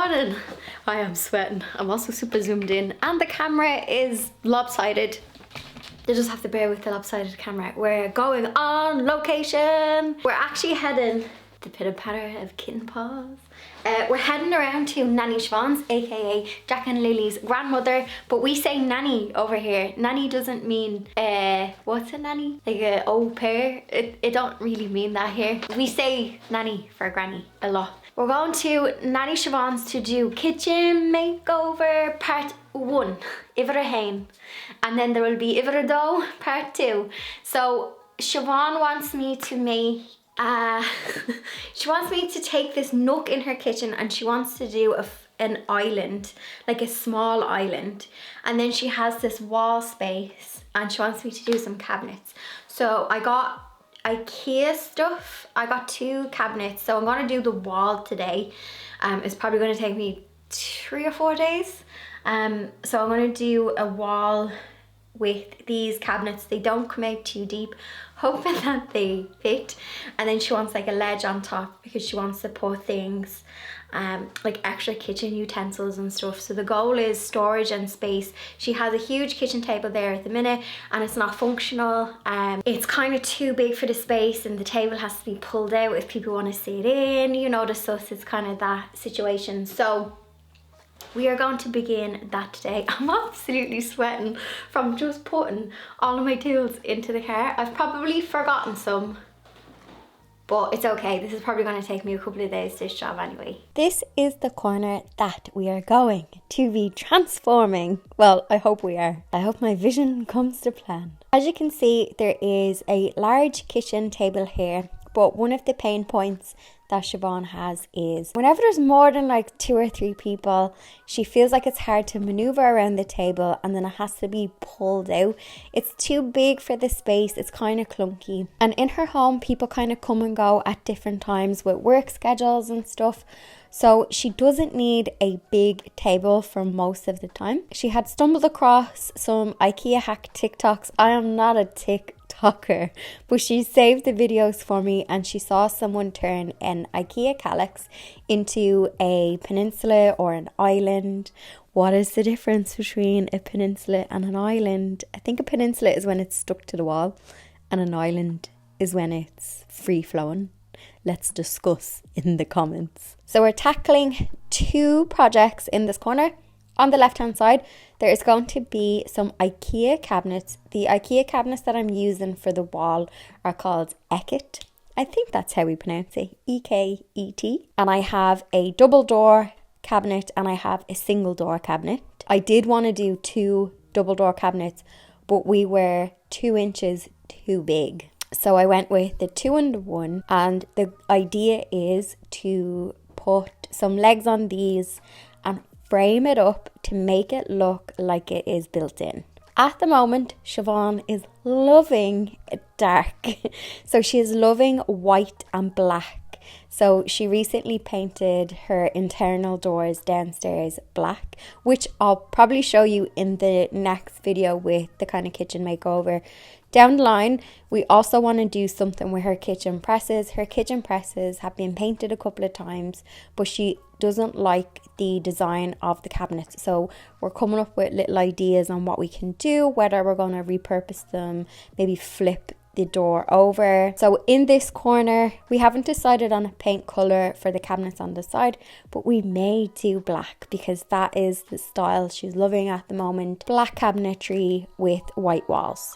morning. I am sweating. I'm also super zoomed in and the camera is lopsided. They just have to bear with the lopsided camera. We're going on location. We're actually heading the pitter patter of kitten paws. We're heading around to Nanny Siobhan's, aka Jack and Lily's grandmother, but we say nanny over here. Nanny doesn't mean what's a nanny? Like a au pair? It don't really mean that here. We say nanny for granny a lot. We're going to Nanny Siobhan's to do kitchen makeover part 1, Ivra Hain, and then there will be Ivra Do part 2. So Siobhan wants me to make she wants me to take this nook in her kitchen and she wants to do an island, like a small island, and then she has this wall space and she wants me to do some cabinets. So I got IKEA stuff. I got 2 cabinets, so I'm gonna do the wall today. It's probably gonna take me 3 or 4 days. So I'm gonna do a wall with these cabinets. They don't come out too deep, hoping that they fit. And then she wants like a ledge on top because she wants to put things like extra kitchen utensils and stuff. So the goal is storage and space. She has a huge kitchen table there at the minute and it's not functional. It's kind of too big for the space and the table has to be pulled out if people want to sit in, you know, the sus. It's kind of that situation. So we are going to begin that today. I'm absolutely sweating from just putting all of my tools into the car. I've probably forgotten some, but it's okay. This is probably going to take me a couple of days, this job anyway. This is the corner that we are going to be transforming. Well, I hope we are. I hope my vision comes to plan. As you can see, there is a large kitchen table here, but one of the pain points that Siobhan has is whenever there's more than like 2 or 3 people, she feels like it's hard to maneuver around the table and then it has to be pulled out. It's too big for the space. It's kind of clunky. And in her home, people kind of come and go at different times with work schedules and stuff. So she doesn't need a big table for most of the time. She had stumbled across some IKEA hack TikToks. I am not a TikToker, but she saved the videos for me and she saw someone turn an IKEA KALLAX into a peninsula or an island. What is the difference between a peninsula and an island? I think a peninsula is when it's stuck to the wall and an island is when it's free flowing. Let's discuss in the comments. So we're tackling 2 projects in this corner. On the left hand side, there is going to be some IKEA cabinets. The IKEA cabinets that I'm using for the wall are called EKET. I think that's how we pronounce it, EKET. And I have a double door cabinet and I have a single door cabinet. I did want to do 2 double door cabinets, but we were 2 inches too big. So I went with the 2-in-1, and the idea is to put some legs on these and frame it up to make it look like it is built in. At the moment, Siobhan is loving dark. So she is loving white and black. So she recently painted her internal doors downstairs black, which I'll probably show you in the next video with the kind of kitchen makeover. Down the line, we also want to do something with her kitchen presses. Her kitchen presses have been painted a couple of times, but she doesn't like the design of the cabinets. So we're coming up with little ideas on what we can do, whether we're going to repurpose them, maybe flip the door over. So in this corner, we haven't decided on a paint color for the cabinets on the side, but we may do black because that is the style she's loving at the moment. Black cabinetry with white walls.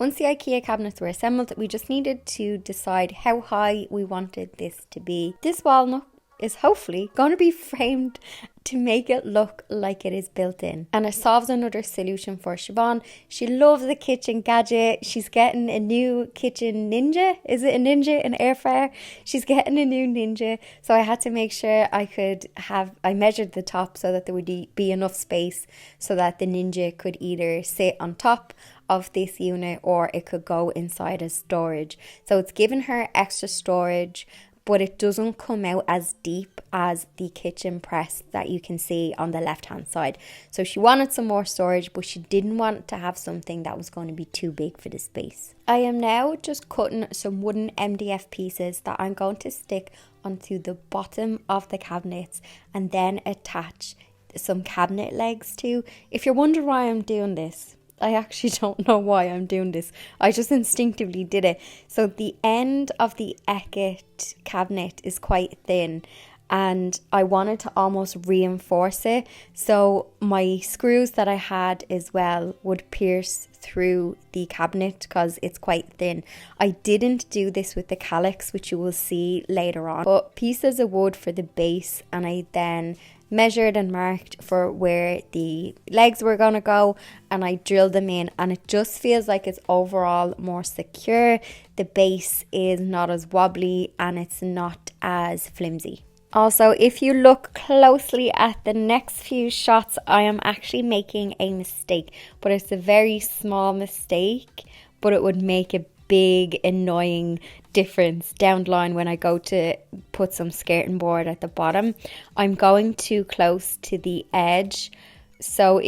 Once the IKEA cabinets were assembled, we just needed to decide how high we wanted this to be. This walnut is hopefully going to be framed to make it look like it is built in. And it solves another solution for Siobhan. She loves the kitchen gadget. She's getting a new kitchen Ninja. Is it a Ninja? An air fryer? She's getting a new Ninja. So I had to make sure I measured the top so that there would be enough space so that the Ninja could either sit on top of this unit or it could go inside as storage. So it's given her extra storage, but it doesn't come out as deep as the kitchen press that you can see on the left hand side. So she wanted some more storage, but she didn't want to have something that was going to be too big for the space. I am now just cutting some wooden MDF pieces that I'm going to stick onto the bottom of the cabinets and then attach some cabinet legs to. If you're wondering why I'm doing this, I actually don't know why I'm doing this. I just instinctively did it. So the end of the EKET cabinet is quite thin and I wanted to almost reinforce it. So my screws that I had as well would pierce through the cabinet because it's quite thin. I didn't do this with the KALLAX, which you will see later on, but pieces of wood for the base, and I then measured and marked for where the legs were going to go and I drilled them in, and it just feels like it's overall more secure. The base is not as wobbly and it's not as flimsy. Also, if you look closely at the next few shots, I am actually making a mistake, but it's a very small mistake, but it would make a big annoying difference down the line when I go to put some skirting board at the bottom. I'm going too close to the edge, so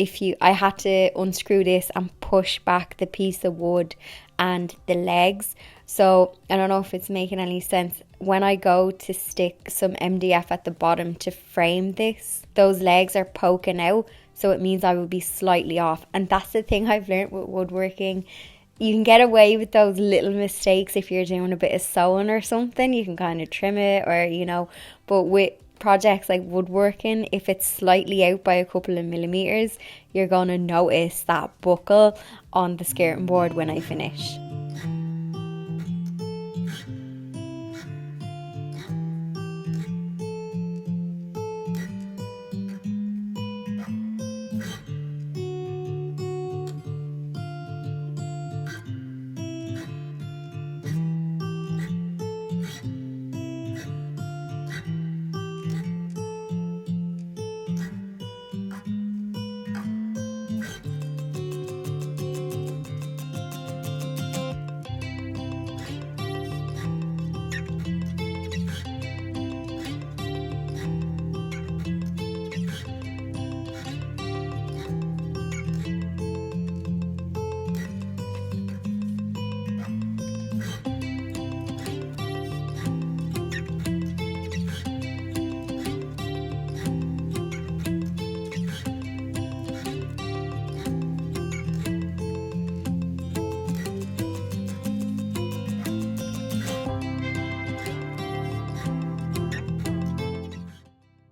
I had to unscrew this and push back the piece of wood and the legs. So I don't know if it's making any sense. When I go to stick some MDF at the bottom to frame this, those legs are poking out, so it means I will be slightly off. And that's the thing I've learned with woodworking. You can get away with those little mistakes if you're doing a bit of sewing or something. You can kind of trim it, or but with projects like woodworking, if it's slightly out by a couple of millimeters, you're going to notice that buckle on the skirting board when I finish.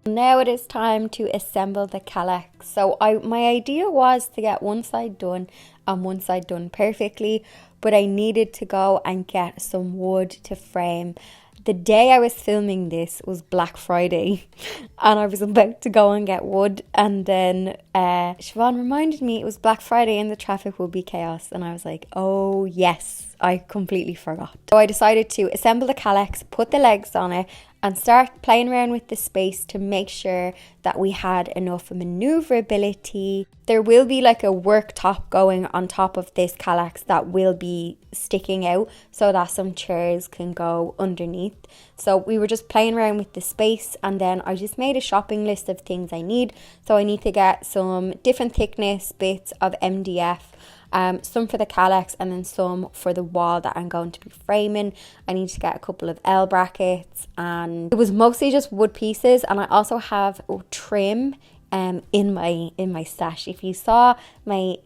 Now it is time to assemble the KALLAX. So my idea was to get one side done and one side done perfectly, but I needed to go and get some wood to frame. The day I was filming this was Black Friday and I was about to go and get wood, and then Siobhan reminded me it was Black Friday and the traffic would be chaos, and I was like, oh yes, I completely forgot. So I decided to assemble the KALLAX, put the legs on it and start playing around with the space to make sure that we had enough maneuverability. There will be like a worktop going on top of this KALLAX that will be sticking out so that some chairs can go underneath. So we were just playing around with the space, and then I just made a shopping list of things I need. So I need to get some different thickness bits of MDF, some for the KALLAX and then some for the wall that I'm going to be framing. I need to get a couple of L brackets, and it was mostly just wood pieces. And I also have trim in my stash. If you saw my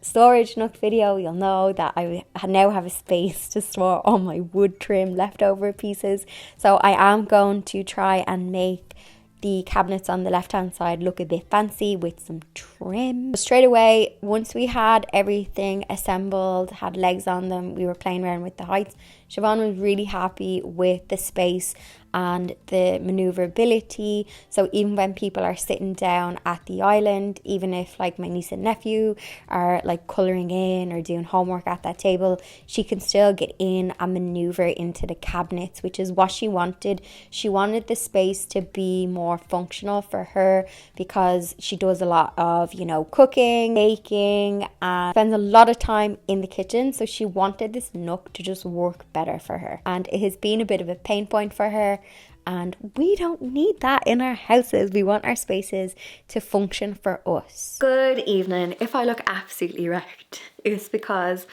storage nook video, you'll know that I now have a space to store all my wood trim leftover pieces. So I am going to try and make the cabinets on the left hand side look a bit fancy with some trim. Straight away, once we had everything assembled, had legs on them, we were playing around with the heights. Siobhan was really happy with the space and the maneuverability. So even when people are sitting down at the island, even if like my niece and nephew are like colouring in or doing homework at that table, she can still get in and maneuver into the cabinets, which is what she wanted. She wanted the space to be more functional for her because she does a lot of, you know, cooking, baking, and spends a lot of time in the kitchen. So she wanted this nook to just work better for her. And it has been a bit of a pain point for her. And we don't need that in our houses. We want our spaces to function for us. Good evening. If I look absolutely wrecked, it's because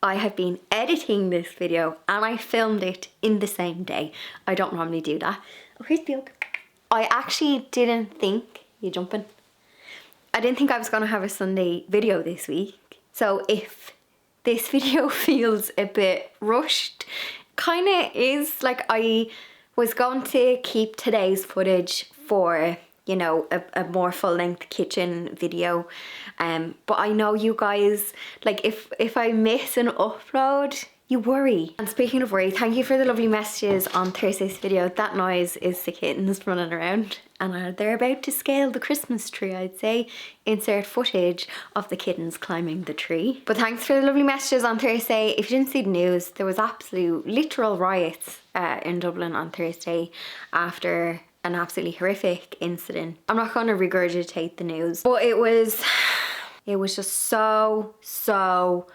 I have been editing this video and I filmed it in the same day. I don't normally do that. Oh, here's the oak. I actually didn't think, you jumping? I didn't think I was going to have a Sunday video this week. So if this video feels a bit rushed, kind of is. Like, I was going to keep today's footage for, you know, a more full-length kitchen video, but I know you guys, like, if I miss an upload, you worry. And speaking of worry, thank you for the lovely messages on Thursday's video. That noise is the kittens running around, and they're about to scale the Christmas tree, I'd say. Insert footage of the kittens climbing the tree. But thanks for the lovely messages on Thursday. If you didn't see the news, there was absolute literal riots in Dublin on Thursday after an absolutely horrific incident. I'm not going to regurgitate the news, but it was just so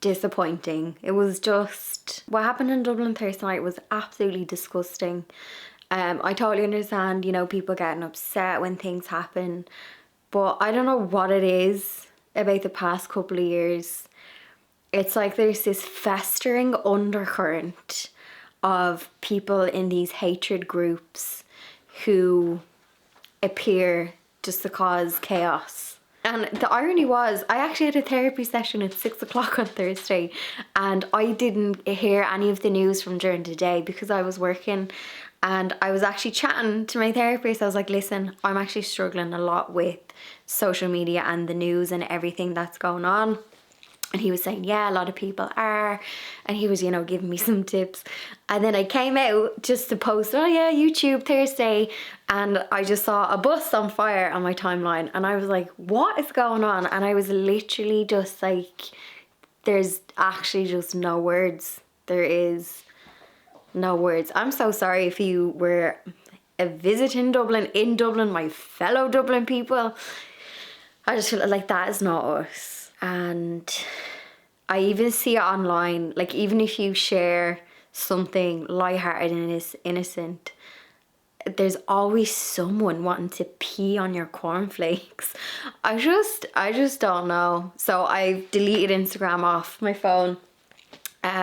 disappointing. It was just, what happened in Dublin Thursday night was absolutely disgusting. I totally understand, you know, people getting upset when things happen, but I don't know what it is about the past couple of years. It's like there's this festering undercurrent of people in these hatred groups who appear just to cause chaos. And the irony was, I actually had a therapy session at 6 o'clock on Thursday, and I didn't hear any of the news from during the day because I was working. And I was actually chatting to my therapist. I was like, listen, I'm actually struggling a lot with social media and the news and everything that's going on. And he was saying, yeah, a lot of people are. And he was, you know, giving me some tips. And then I came out just to post, oh yeah, YouTube Thursday. And I just saw a bus on fire on my timeline. And I was like, what is going on? And I was literally just like, there's actually just no words. There is no words. I'm so sorry if you were visiting Dublin, in Dublin, my fellow Dublin people. I just feel like that is not us. And I even see it online, like even if you share something lighthearted and is innocent, there's always someone wanting to pee on your cornflakes. I just don't know. So I've deleted Instagram off my phone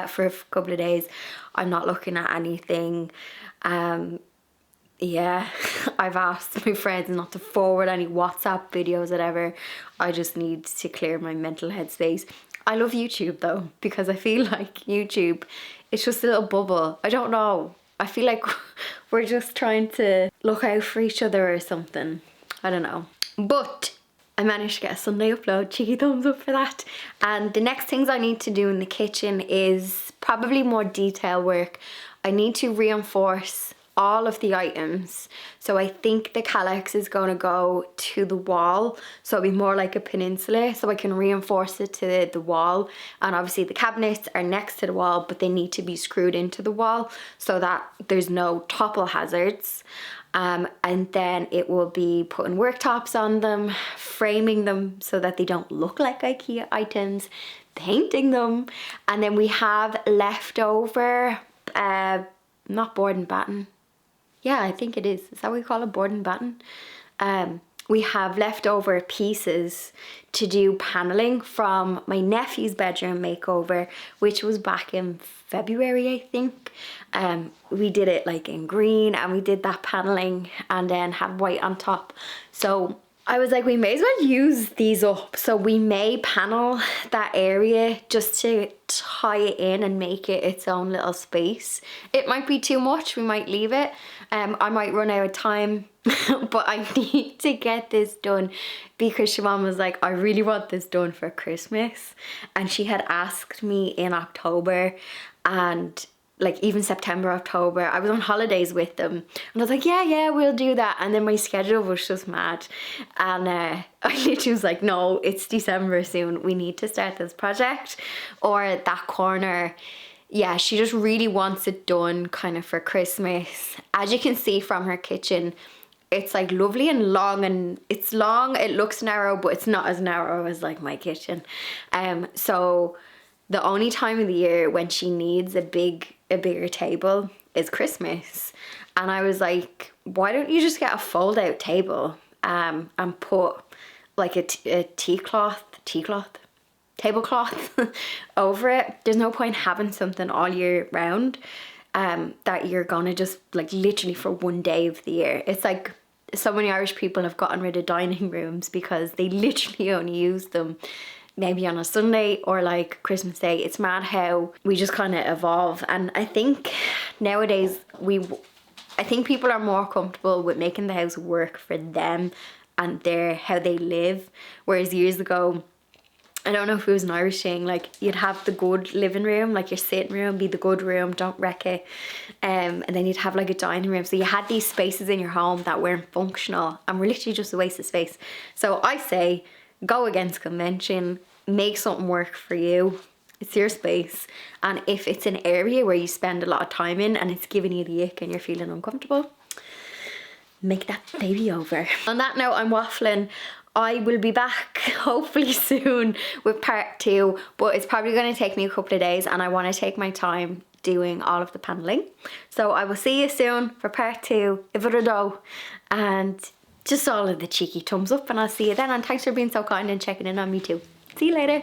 for a couple of days. I'm not looking at anything. Yeah, I've asked my friends not to forward any WhatsApp videos, whatever. I just need to clear my mental headspace. I love YouTube though, because I feel like YouTube, it's just a little bubble. I don't know. I feel like we're just trying to look out for each other or something. I don't know. But I managed to get a Sunday upload. Cheeky thumbs up for that. And the next things I need to do in the kitchen is probably more detail work. I need to reinforce all of the items. So I think the KALLAX is going to go to the wall, so it'll be more like a peninsula, so I can reinforce it to the wall. And obviously the cabinets are next to the wall, but they need to be screwed into the wall so that there's no topple hazards. And then it will be putting worktops on them, framing them so that they don't look like IKEA items, painting them. And then we have leftover not board and batten. Yeah, I think it is. Is that what we call it? Board and batten? We have leftover pieces to do paneling from my nephew's bedroom makeover, which was back in February, I think. We did it like in green, and we did that paneling and then had white on top. So I was like, we may as well use these up. So we may panel that area just to tie it in and make it its own little space. It might be too much, we might leave it. I might run out of time, but I need to get this done because Siobhan was like, I really want this done for Christmas. And she had asked me in October, and like even September, October, I was on holidays with them, and I was like, yeah, we'll do that. And then my schedule was just mad, and I literally was like, no, it's December soon, we need to start this project. Or that corner, yeah, she just really wants it done kind of for Christmas. As you can see from her kitchen, it's like lovely and long, and it's long, it looks narrow, but it's not as narrow as like my kitchen. So the only time of the year when she needs a bigger table is Christmas. And I was like, why don't you just get a fold out table and put like a tablecloth over it. There's no point having something all year round that you're gonna just like literally for one day of the year. It's like so many Irish people have gotten rid of dining rooms because they literally only use them maybe on a Sunday or like Christmas Day. It's mad how we just kind of evolve. And I think nowadays I think people are more comfortable with making the house work for them and how they live. Whereas years ago, I don't know if it was an Irish thing, like you'd have the good living room, like your sitting room be the good room, don't wreck it. And then you'd have like a dining room. So you had these spaces in your home that weren't functional and were literally just a waste of space. So I say, go against convention, make something work for you. It's your space. And if it's an area where you spend a lot of time in and it's giving you the ick and you're feeling uncomfortable, make that baby over. On that note, I'm waffling. I will be back hopefully soon with part 2, but it's probably going to take me a couple of days and I want to take my time doing all of the paneling. So I will see you soon for part 2, if it do, and just all of the cheeky thumbs up, and I'll see you then. And thanks for being so kind and checking in on me too. See you later.